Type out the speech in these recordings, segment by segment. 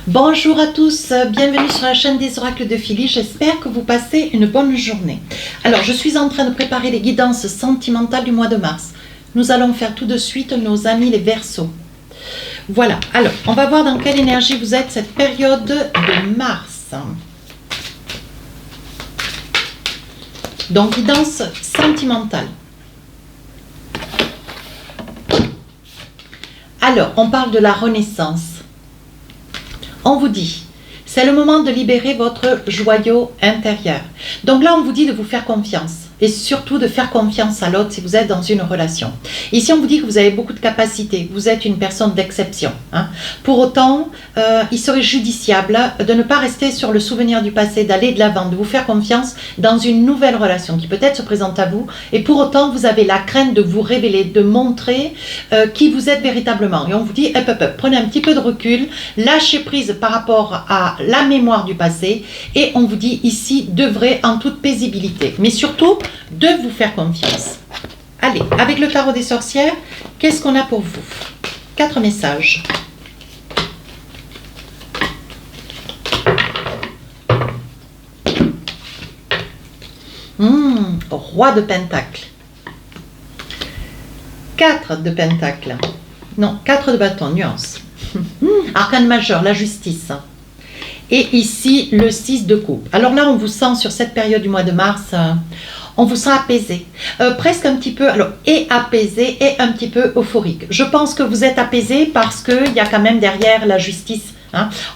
Bonjour à tous, bienvenue sur la chaîne des oracles de Philly, j'espère que vous passez une bonne journée. Alors je suis en train de préparer les guidances sentimentales du mois de mars. Nous allons faire tout de suite nos amis les Verseaux. Voilà, alors on va voir dans quelle énergie vous êtes cette période de mars. Donc guidance sentimentale. Alors on parle de la renaissance. On vous dit, c'est le moment de libérer votre joyau intérieur. Donc là, on vous dit de vous faire confiance et surtout de faire confiance à l'autre si vous êtes dans une relation. Ici, on vous dit que vous avez beaucoup de capacités, vous êtes une personne d'exception. Pour autant, il serait judiciable de ne pas rester sur le souvenir du passé, d'aller de l'avant, de vous faire confiance dans une nouvelle relation qui peut-être se présente à vous. Et pour autant, vous avez la crainte de vous révéler, de montrer qui vous êtes véritablement. Et on vous dit, prenez un petit peu de recul, lâchez prise par rapport à la mémoire du passé. Et on vous dit ici, d'œuvrer en toute paisibilité. Mais surtout, de vous faire confiance. Allez, avec le tarot des sorcières, qu'est-ce qu'on a pour vous? 4 messages. Roi de Pentacle. 4 de Pentacle. Non, 4 de bâton, nuance. Arcane majeur, la justice. Et ici, le 6 de coupe. Alors là, on vous sent sur cette période du mois de mars, on vous sent apaisé. Presque un petit peu, alors, et apaisé et un petit peu euphorique. Je pense que vous êtes apaisé parce qu'il y a quand même derrière la justice.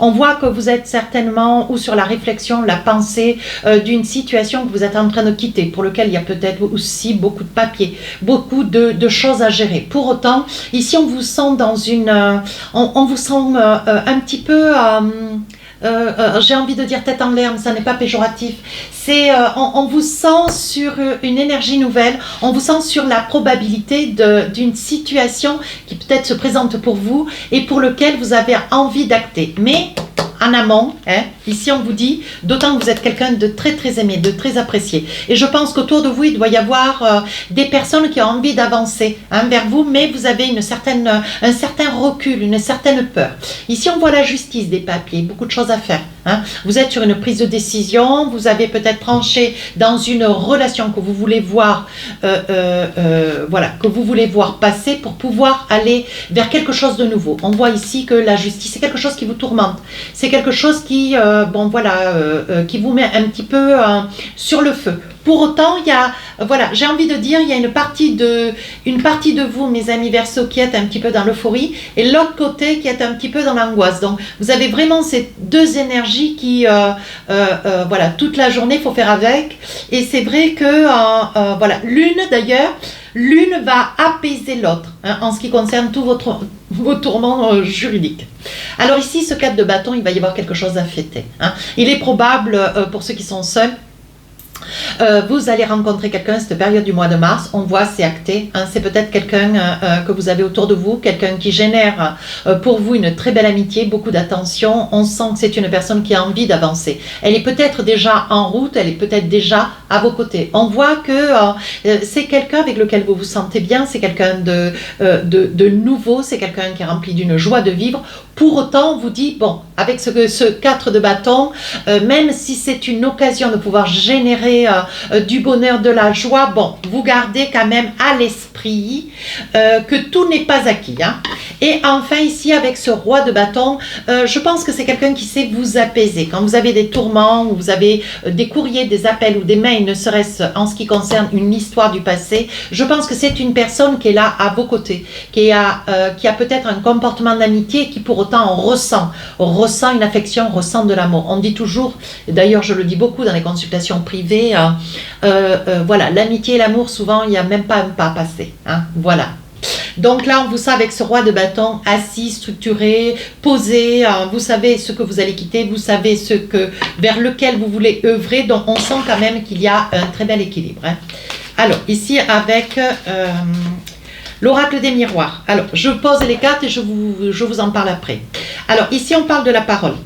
On voit que vous êtes certainement ou sur la réflexion, la pensée d'une situation que vous êtes en train de quitter, pour lequel il y a peut-être aussi beaucoup de papiers, beaucoup de choses à gérer. Pour autant, ici, on vous sent dans une... on vous sent un petit peu... j'ai envie de dire tête en l'air, mais ça n'est pas péjoratif. C'est, on vous sent sur une énergie nouvelle, on vous sent sur la probabilité d'une situation qui peut-être se présente pour vous et pour lequel vous avez envie d'acter. Mais en amont, ici on vous dit, d'autant que vous êtes quelqu'un de très très aimé, de très apprécié. Et je pense qu'autour de vous, il doit y avoir des personnes qui ont envie d'avancer vers vous, mais vous avez un certain recul, une certaine peur. Ici on voit la justice des papiers, beaucoup de choses à faire. Vous êtes sur une prise de décision, vous avez peut-être tranché dans une relation que vous voulez voir, voilà, que vous voulez voir passer pour pouvoir aller vers quelque chose de nouveau. On voit ici que la justice, c'est quelque chose qui vous tourmente. C'est quelque chose qui, qui vous met un petit peu sur le feu. Pour autant, il y a, voilà, j'ai envie de dire, il y a une partie de vous, mes amis Verseaux, qui est un petit peu dans l'euphorie, et l'autre côté qui est un petit peu dans l'angoisse. Donc, vous avez vraiment ces deux énergies qui, voilà, toute la journée, il faut faire avec. Et c'est vrai que, voilà, l'une va apaiser l'autre, en ce qui concerne tous vos tourments juridiques. Alors ici, ce 4 de bâton, il va y avoir quelque chose à fêter. Il est probable, pour ceux qui sont seuls, vous allez rencontrer quelqu'un cette période du mois de mars, on voit, c'est acté, c'est peut-être quelqu'un que vous avez autour de vous, quelqu'un qui génère pour vous une très belle amitié, beaucoup d'attention, on sent que c'est une personne qui a envie d'avancer. Elle est peut-être déjà en route, elle est peut-être déjà à vos côtés. On voit que c'est quelqu'un avec lequel vous vous sentez bien, c'est quelqu'un de nouveau, c'est quelqu'un qui est rempli d'une joie de vivre. Pour autant, on vous dit, bon, avec ce 4 de bâton, même si c'est une occasion de pouvoir générer du bonheur, de la joie, bon, vous gardez quand même à l'esprit que tout n'est pas acquis. Et enfin, ici, avec ce roi de bâton, je pense que c'est quelqu'un qui sait vous apaiser. Quand vous avez des tourments, ou vous avez des courriers, des appels ou des mails, ne serait-ce en ce qui concerne une histoire du passé, je pense que c'est une personne qui est là à vos côtés, qui a peut-être un comportement d'amitié et qui pour autant ressent une affection, ressent de l'amour. On dit toujours, et d'ailleurs je le dis beaucoup dans les consultations privées, voilà, l'amitié et l'amour, souvent il n'y a même pas un pas à passer. Voilà. Donc là, on vous sent avec ce roi de bâton assis, structuré, posé. Vous savez ce que vous allez quitter, vous savez vers lequel vous voulez œuvrer. Donc on sent quand même qu'il y a un très bel équilibre. Alors ici avec l'oracle des miroirs. Alors je pose les cartes et je vous en parle après. Alors ici on parle de la parole.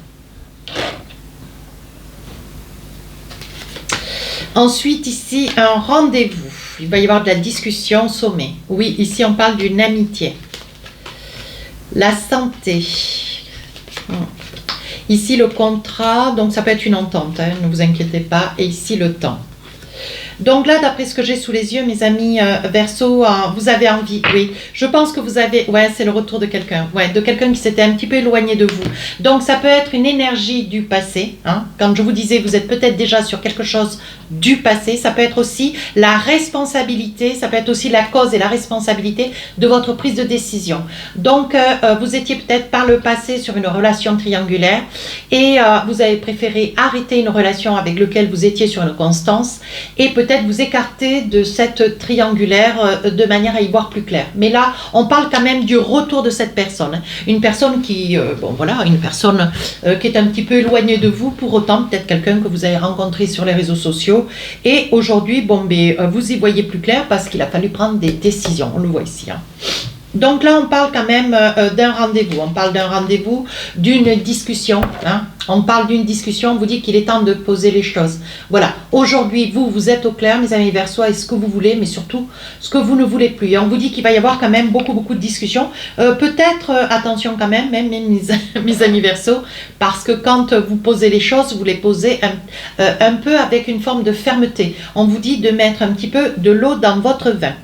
Ensuite ici un rendez-vous. Il va y avoir de la discussion au sommet. Oui, ici on parle d'une amitié. La santé. Ici, le contrat, donc ça peut être une entente, hein, ne vous inquiétez pas. Et ici, le temps. Donc là, d'après ce que j'ai sous les yeux, mes amis Verseau, vous avez envie, oui. Je pense que vous avez, ouais, c'est le retour de quelqu'un, ouais, de quelqu'un qui s'était un petit peu éloigné de vous. Donc ça peut être une énergie du passé, hein. Quand je vous disais, vous êtes peut-être déjà sur quelque chose du passé. Ça peut être aussi la responsabilité, ça peut être aussi la cause et la responsabilité de votre prise de décision. Donc vous étiez peut-être par le passé sur une relation triangulaire et vous avez préféré arrêter une relation avec laquelle vous étiez sur une constance et peut-être vous écarter de cette triangulaire de manière à y voir plus clair. Mais là, on parle quand même du retour de cette personne. Une personne qui, bon voilà, une personne qui est un petit peu éloignée de vous, pour autant peut-être quelqu'un que vous avez rencontré sur les réseaux sociaux. Et aujourd'hui, bon, ben, vous y voyez plus clair parce qu'il a fallu prendre des décisions. On le voit ici, hein. Donc là, on parle quand même d'un rendez-vous. On parle d'un rendez-vous, d'une discussion, hein. On parle d'une discussion, on vous dit qu'il est temps de poser les choses. Voilà, aujourd'hui, vous êtes au clair, mes amis Verseau, et ce que vous voulez, mais surtout ce que vous ne voulez plus. Et on vous dit qu'il va y avoir quand même beaucoup de discussions. Peut-être, attention quand même, mes amis Verseau, parce que quand vous posez les choses, vous les posez un peu avec une forme de fermeté. On vous dit de mettre un petit peu de l'eau dans votre vin.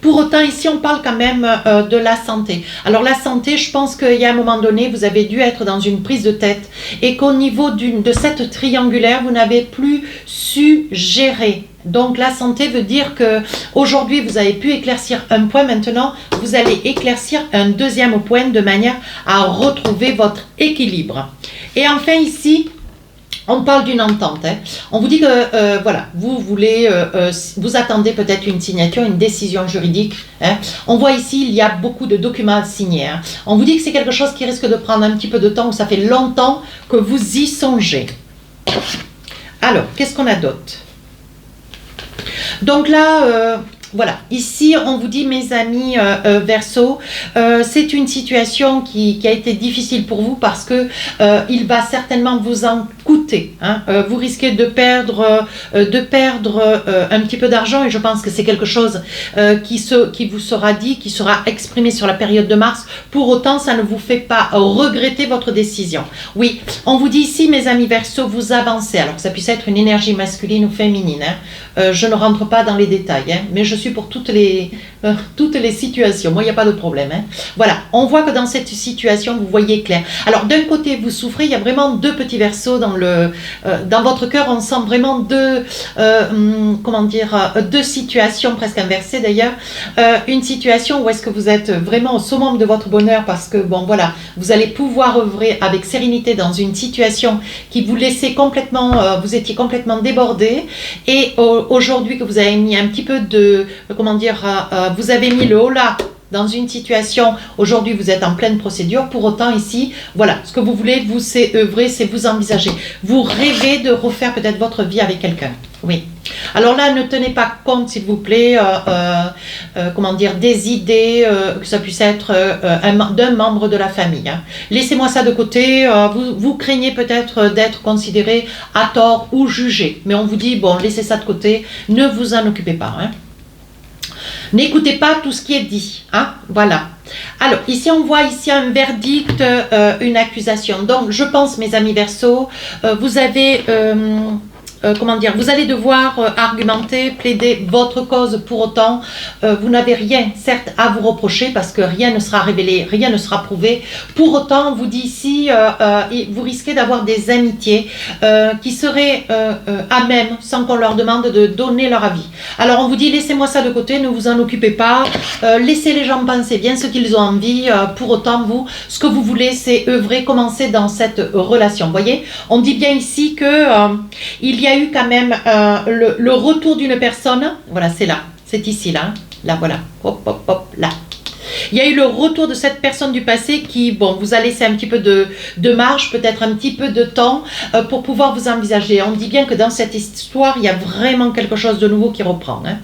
Pour autant, ici, on parle quand même de la santé. Alors, la santé, je pense qu'il y a un moment donné, vous avez dû être dans une prise de tête et qu'au niveau de cette triangulaire, vous n'avez plus su gérer. Donc, la santé veut dire que aujourd'hui, vous avez pu éclaircir un point. Maintenant, vous allez éclaircir un deuxième point de manière à retrouver votre équilibre. Et enfin, ici, on parle d'une entente, hein. On vous dit que voilà, vous voulez, vous attendez peut-être une signature, une décision juridique, hein. On voit ici, il y a beaucoup de documents à signer, hein. On vous dit que c'est quelque chose qui risque de prendre un petit peu de temps, ou ça fait longtemps que vous y songez. Alors, qu'est-ce qu'on a d'autre? Donc là, voilà, ici on vous dit, mes amis Verseau, c'est une situation qui a été difficile pour vous parce que il va certainement vous en coûter, hein. Vous risquez de perdre un petit peu d'argent et je pense que c'est quelque chose qui vous sera dit, qui sera exprimé sur la période de mars. Pour autant, ça ne vous fait pas regretter votre décision. Oui, on vous dit ici, mes amis Verseau, vous avancez, alors que ça puisse être une énergie masculine ou féminine, hein. Je ne rentre pas dans les détails, hein, mais je suis pour toutes les situations. Moi, il n'y a pas de problème, hein. Voilà, on voit que dans cette situation, vous voyez clair. Alors, d'un côté, vous souffrez, il y a vraiment deux petits Verseaux dans votre cœur. On sent vraiment deux situations presque inversées d'ailleurs. Une situation où est-ce que vous êtes vraiment au summum de votre bonheur parce que, bon, voilà, vous allez pouvoir œuvrer avec sérénité dans une situation qui vous laissait complètement, vous étiez complètement débordé et aujourd'hui que vous avez mis un petit peu de, vous avez mis le haut là dans une situation, aujourd'hui vous êtes en pleine procédure, pour autant ici, voilà, ce que vous voulez, vous, c'est œuvrer, c'est vous envisager. Vous rêvez de refaire peut-être votre vie avec quelqu'un, oui. Alors là, ne tenez pas compte, s'il vous plaît, des idées, que ça puisse être d'un membre de la famille, hein. Laissez-moi ça de côté, vous craignez peut-être d'être considéré à tort ou jugé, mais on vous dit, bon, laissez ça de côté, ne vous en occupez pas, hein. N'écoutez pas tout ce qui est dit, hein, voilà. Alors, ici, on voit ici un verdict, une accusation. Donc, je pense, mes amis Verseau, vous avez... vous allez devoir argumenter, plaider votre cause. Pour autant, vous n'avez rien, certes, à vous reprocher parce que rien ne sera révélé, rien ne sera prouvé. Pour autant, on vous dit ici, vous risquez d'avoir des amitiés qui seraient à même, sans qu'on leur demande de donner leur avis. Alors, on vous dit, laissez-moi ça de côté, ne vous en occupez pas, laissez les gens penser bien ce qu'ils ont envie. Pour autant, vous, ce que vous voulez, c'est œuvrer, commencer dans cette relation. Vous voyez, on dit bien ici que il y a eu quand même le retour d'une personne, voilà, c'est là, c'est ici, là, voilà, hop, hop, hop, là. Il y a eu le retour de cette personne du passé qui, bon, vous a laissé un petit peu de marge, peut-être un petit peu de temps pour pouvoir vous envisager. On dit bien que dans cette histoire, il y a vraiment quelque chose de nouveau qui reprend, hein.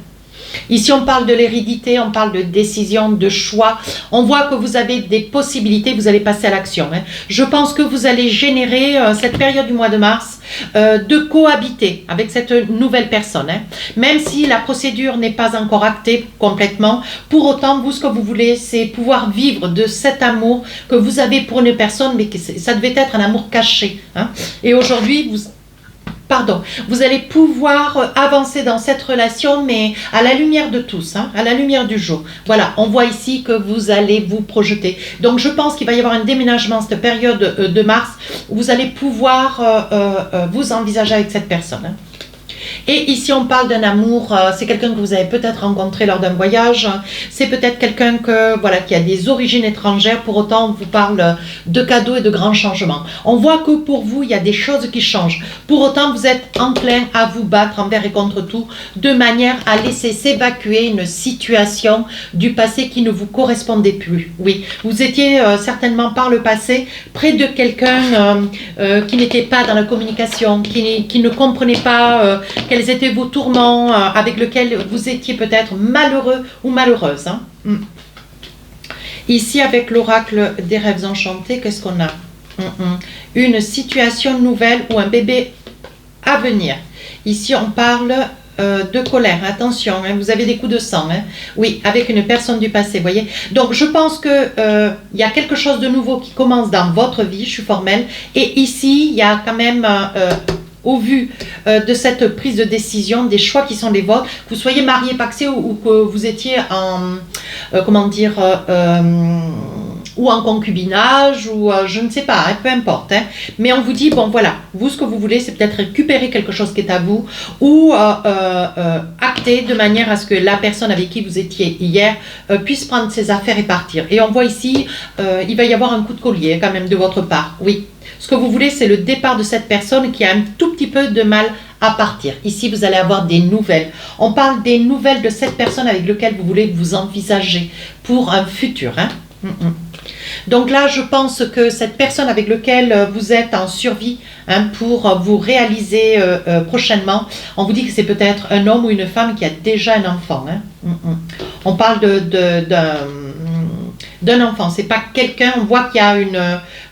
Ici, on parle de l'hérédité, on parle de décision, de choix. On voit que vous avez des possibilités, vous allez passer à l'action, hein. Je pense que vous allez générer cette période du mois de mars, de cohabiter avec cette nouvelle personne. Hein. Même si la procédure n'est pas encore actée complètement, pour autant, vous, ce que vous voulez, c'est pouvoir vivre de cet amour que vous avez pour une personne, mais que ça devait être un amour caché. Hein. Et aujourd'hui, vous allez pouvoir avancer dans cette relation, mais à la lumière de tous, hein, à la lumière du jour. Voilà, on voit ici que vous allez vous projeter. Donc, je pense qu'il va y avoir un déménagement cette période de mars, où vous allez pouvoir vous envisager avec cette personne. Hein. Et ici, on parle d'un amour, c'est quelqu'un que vous avez peut-être rencontré lors d'un voyage, c'est peut-être quelqu'un qui a des origines étrangères, pour autant, on vous parle de cadeaux et de grands changements. On voit que pour vous, il y a des choses qui changent. Pour autant, vous êtes enclin à vous battre envers et contre tout, de manière à laisser s'évacuer une situation du passé qui ne vous correspondait plus. Oui, vous étiez certainement par le passé près de quelqu'un qui n'était pas dans la communication, qui ne comprenait pas quels étaient vos tourments, avec lesquels vous étiez peut-être malheureux ou malheureuse. Hein. Ici, avec l'oracle des rêves enchantés, qu'est-ce qu'on a? Une situation nouvelle ou un bébé à venir. Ici, on parle de colère. Attention, hein, vous avez des coups de sang. Hein. Oui, avec une personne du passé, vous voyez. Donc, je pense que y a quelque chose de nouveau qui commence dans votre vie, je suis formelle. Et ici, il y a quand même... au vu de cette prise de décision, des choix qui sont les vôtres, que vous soyez marié, pacsé ou que vous étiez en, ou en concubinage, ou je ne sais pas, hein, peu importe. Hein. Mais on vous dit, bon voilà, vous ce que vous voulez, c'est peut-être récupérer quelque chose qui est à vous, ou acter de manière à ce que la personne avec qui vous étiez hier puisse prendre ses affaires et partir. Et on voit ici, il va y avoir un coup de collier quand même de votre part, oui. Ce que vous voulez, c'est le départ de cette personne qui a un tout petit peu de mal à partir. Ici, vous allez avoir des nouvelles. On parle des nouvelles de cette personne avec laquelle vous voulez vous envisager pour un futur. Hein. Donc là, je pense que cette personne avec laquelle vous êtes en survie hein, pour vous réaliser prochainement, on vous dit que c'est peut-être un homme ou une femme qui a déjà un enfant. Hein. On parle d'un enfant, c'est pas quelqu'un, on voit qu'il y a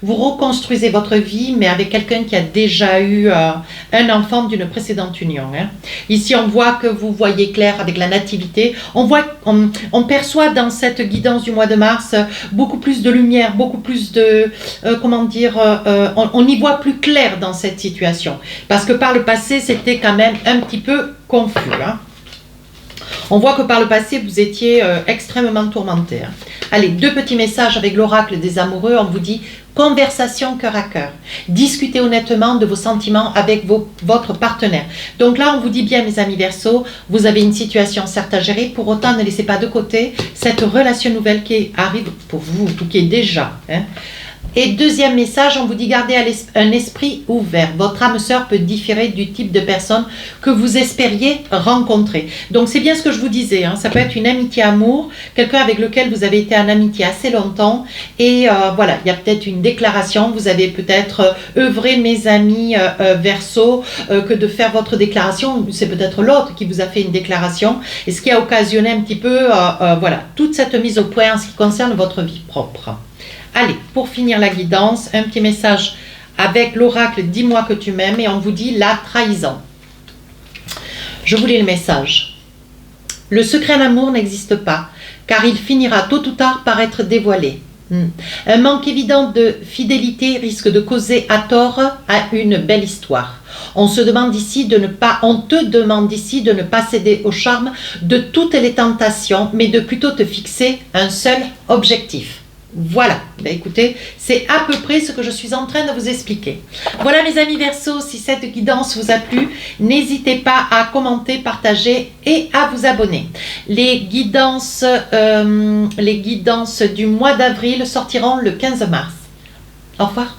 vous reconstruisez votre vie, mais avec quelqu'un qui a déjà eu un enfant d'une précédente union. Hein. Ici, on voit que vous voyez clair avec la nativité, on perçoit dans cette guidance du mois de mars beaucoup plus de lumière, beaucoup plus de, on y voit plus clair dans cette situation, parce que par le passé, c'était quand même un petit peu confus. Hein. On voit que par le passé, vous étiez extrêmement tourmenté. Hein. Allez, 2 petits messages avec l'oracle des amoureux. On vous dit conversation cœur à cœur. Discutez honnêtement de vos sentiments avec votre partenaire. Donc là, on vous dit bien, mes amis Verseaux, vous avez une situation certes à gérer. Pour autant, ne laissez pas de côté cette relation nouvelle qui arrive pour vous, ou qui est déjà. Hein. Et 2e message, on vous dit gardez un esprit ouvert. Votre âme sœur peut différer du type de personne que vous espériez rencontrer. Donc c'est bien ce que je vous disais, hein. Ça peut être une amitié amour, quelqu'un avec lequel vous avez été en amitié assez longtemps. Et voilà, il y a peut-être une déclaration, vous avez peut-être œuvré, mes amis Verseaux, que de faire votre déclaration. C'est peut-être l'autre qui vous a fait une déclaration. Et ce qui a occasionné un petit peu, voilà, toute cette mise au point en ce qui concerne votre vie propre. Allez, pour finir la guidance, un petit message avec l'oracle « Dis-moi que tu m'aimes » et on vous dit la trahison. Je vous lis le message. Le secret d'amour n'existe pas, car il finira tôt ou tard par être dévoilé. Un manque évident de fidélité risque de causer à tort à une belle histoire. On te demande ici de ne pas céder au charme de toutes les tentations, mais de plutôt te fixer un seul objectif. Voilà, ben écoutez, c'est à peu près ce que je suis en train de vous expliquer. Voilà mes amis Verseaux, si cette guidance vous a plu, n'hésitez pas à commenter, partager et à vous abonner. Les guidances du mois d'avril sortiront le 15 mars. Au revoir.